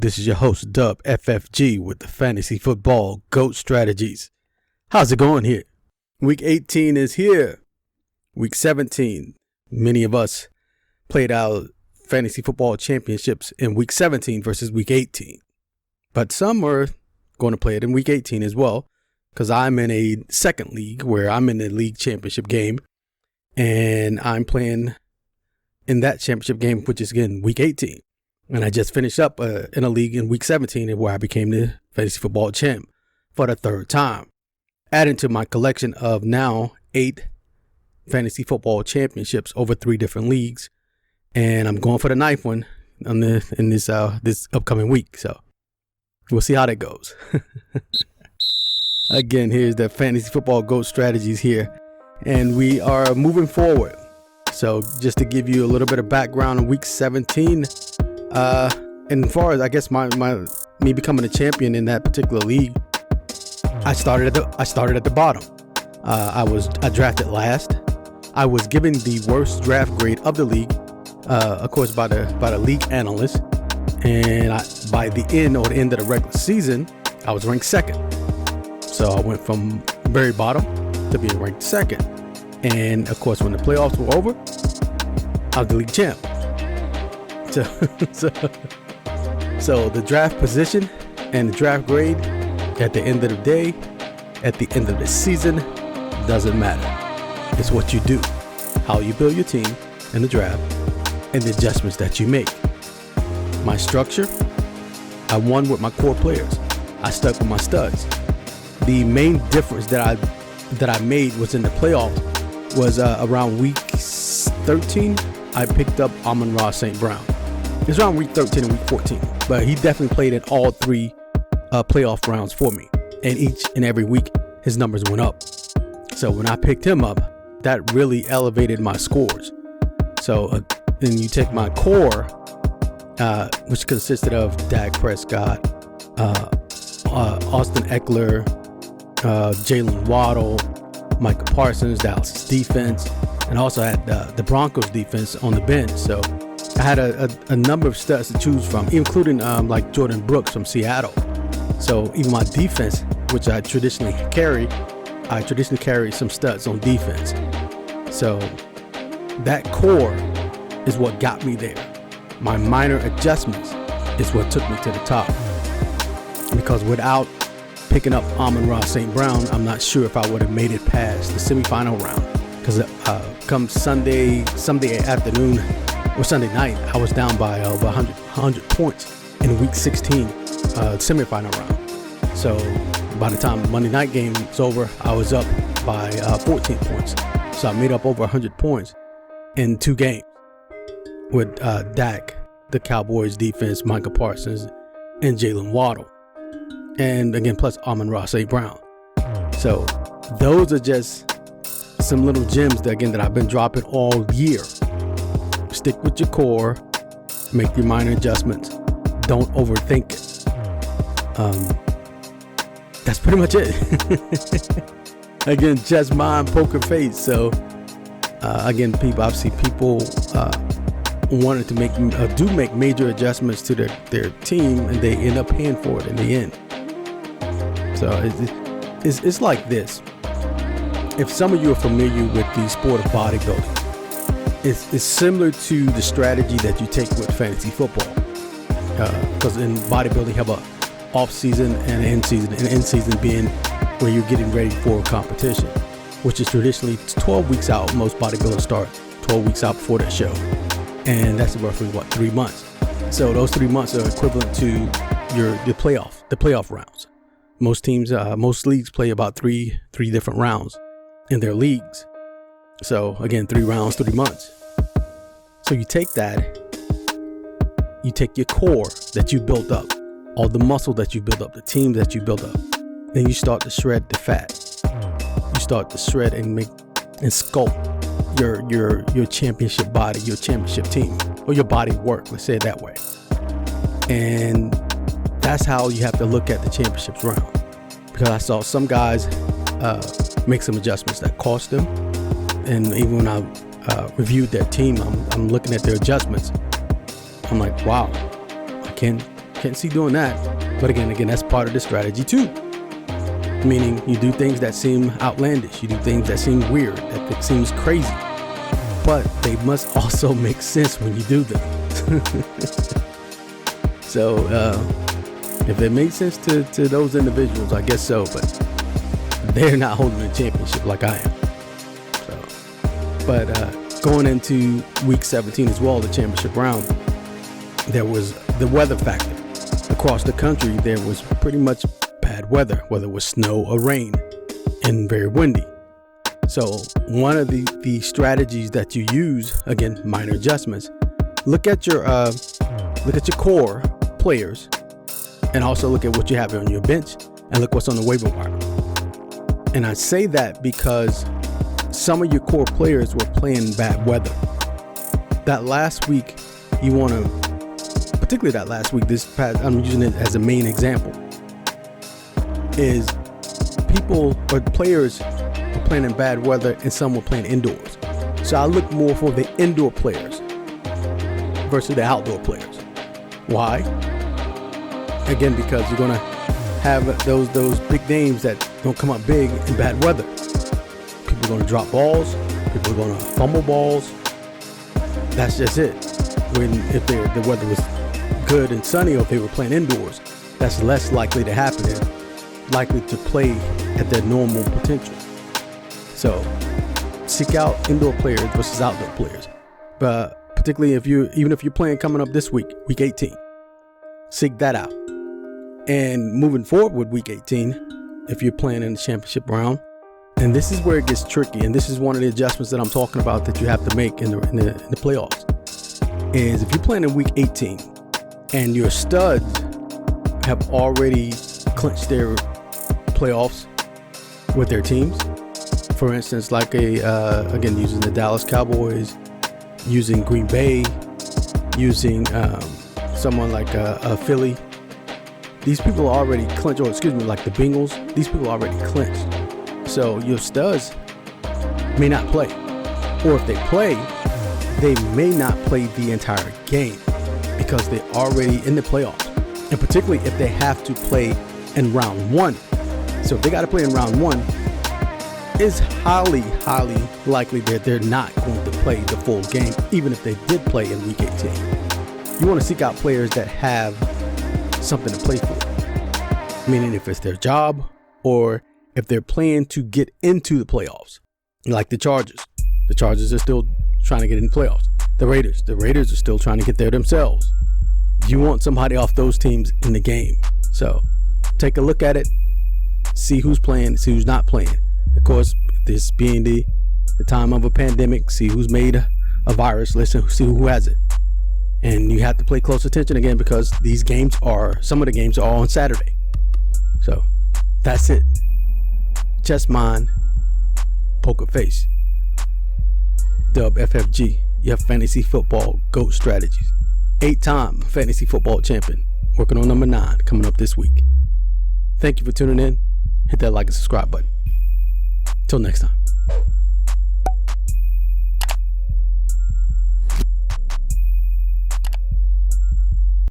This is your host, Dub FFG, with the Fantasy Football GOAT Strategies. How's it going here? Week 18 is here. Week 17. Many of us played our Fantasy Football Championships in Week 17 versus Week 18. But some are going to play it in Week 18 as well, because I'm in a second league where I'm in the league championship game. And I'm playing in that championship game, which is, again, Week 18. And I just finished up in a league in Week 17 where I became the Fantasy Football champ for the third time, adding to my collection of now 8 Fantasy Football Championships over 3 different leagues. And I'm going for the 9th one in this upcoming week. So we'll see how that goes. Again, here's the Fantasy Football GOAT Strategies here. And we are moving forward. So just to give you a little bit of background on Week 17, and as far as I guess me becoming a champion in that particular league, I started at the bottom. I drafted last. I was given the worst draft grade of the league, of course by the league analyst, and by the end of the regular season, I was ranked second. So I went from very bottom to being ranked second, and of course when the playoffs were over, I was the league champ. So the draft position and the draft grade at the end of the day, at the end of the season, doesn't matter. It's what you do, how you build your team in the draft, and the adjustments that you make. My structure, I won with my core players. I stuck with my studs. The main difference that I made was in the playoffs was around week 13. I picked up Amon-Ra St. Brown. It's around week 13 and week 14, but he definitely played in all 3 playoff rounds for me. And each and every week, his numbers went up. So when I picked him up, that really elevated my scores. So then you take my core, which consisted of Dak Prescott, Austin Eckler, Jalen Waddle, Micah Parsons, Dallas defense, and also had the Broncos defense on the bench. So I had a number of studs to choose from, including like Jordan Brooks from Seattle. So even my defense, which I traditionally carry some studs on defense. So that core is what got me there. My minor adjustments is what took me to the top. Because without picking up Amon-Ra St. Brown, I'm not sure if I would have made it past the semifinal round. Because come Sunday afternoon or Sunday night, I was down by over 100 points in Week 16 semifinal round. So by the time Monday night game was over, I was up by 14 points. So I made up over 100 points in 2 games with Dak, the Cowboys defense, Micah Parsons, and Jalen Waddle. And again, plus Amon-Ra St. Brown. So those are just some little gems that I've been dropping all year. Stick with your core, make your minor adjustments, don't overthink it. That's pretty much it. Again, just mind, poker face. So again, I've seen people wanted to make major adjustments to their team, and they end up paying for it in the end. So it's like this. If some of you are familiar with the sport of bodybuilding, it's similar to the strategy that you take with fantasy football. Because in bodybuilding, you have a off season and an end season. And end season being where you're getting ready for a competition, which is traditionally 12 weeks out. Most bodybuilders start 12 weeks out before that show. And that's roughly 3 months. So those 3 months are equivalent to the playoff rounds. Most teams, most leagues play about three different rounds in their leagues. So again, 3 rounds, 3 months. So you take your core that you built up, all the muscle that you built up, the teams that you built up, then you start to shred the fat. You start to shred and sculpt your championship body, your championship team, or your body work. Let's say it that way. And that's how you have to look at the championships round. Because I saw some guys make some adjustments that cost them. And even when I reviewed their team, I'm looking at their adjustments. I'm like, wow, I can't Can't see doing that. But again, that's part of the strategy too. Meaning you do things that seem outlandish. You do things that seem weird, that seems crazy. But they must also make sense when you do them. So if it made sense to those individuals, I guess so. But they're not holding a championship like I am. So, but going into week 17 as well, the championship round, there was the weather factor. Across the country, there was pretty much bad weather, whether it was snow or rain, and very windy. So one of the strategies that you use, again, minor adjustments, look at your core players, and also look at what you have on your bench, and look what's on the waiver wire. And I say that because some of your core players were playing bad weather. That last week, you want to, particularly that last week, this past, I'm using it as a main example, is people or players were playing in bad weather and some were playing indoors. So I look more for the indoor players versus the outdoor players. Why? Again, because you're going to have those big names that don't come up big in bad weather. People are going to drop balls. People are going to fumble balls. That's just it. If the weather was good and sunny, or if they were playing indoors, that's less likely to happen and likely to play at their normal potential. So seek out indoor players versus outdoor players. But particularly even if you're playing coming up this week 18, seek that out. And moving forward with week 18, if you're playing in the championship round, and this is where it gets tricky, and this is one of the adjustments that I'm talking about that you have to make in the playoffs, is if you're playing in week 18 and your studs have already clinched their playoffs with their teams. For instance, like again, using the Dallas Cowboys, using Green Bay, using someone like a Philly. These people are already clinched, or excuse me, like the Bengals. These people are already clinched. So your studs may not play, or if they play, they may not play the entire game because they're already in the playoffs, and particularly if they have to play in round one. So if they got to play in round one, it's highly likely that they're not going to play the full game, even if they did play in week 18. You want to seek out players that have something to play for, meaning if it's their job or if they're playing to get into the playoffs, like the Chargers. The Chargers are still trying to get in the playoffs. The Raiders are still trying to get there themselves. You want somebody off those teams in the game. So take a look at it, see who's playing, see who's not playing. Of course, this being the time of a pandemic, see who's made a virus, listen, see who has it. And you have to pay close attention again because some of the games are on Saturday. So that's it. Chess mind, poker face. Dub FFG, your fantasy football GOAT strategies. 8-time fantasy football champion, working on number 9 coming up this week. Thank you for tuning in. Hit that like and subscribe button. Till next time.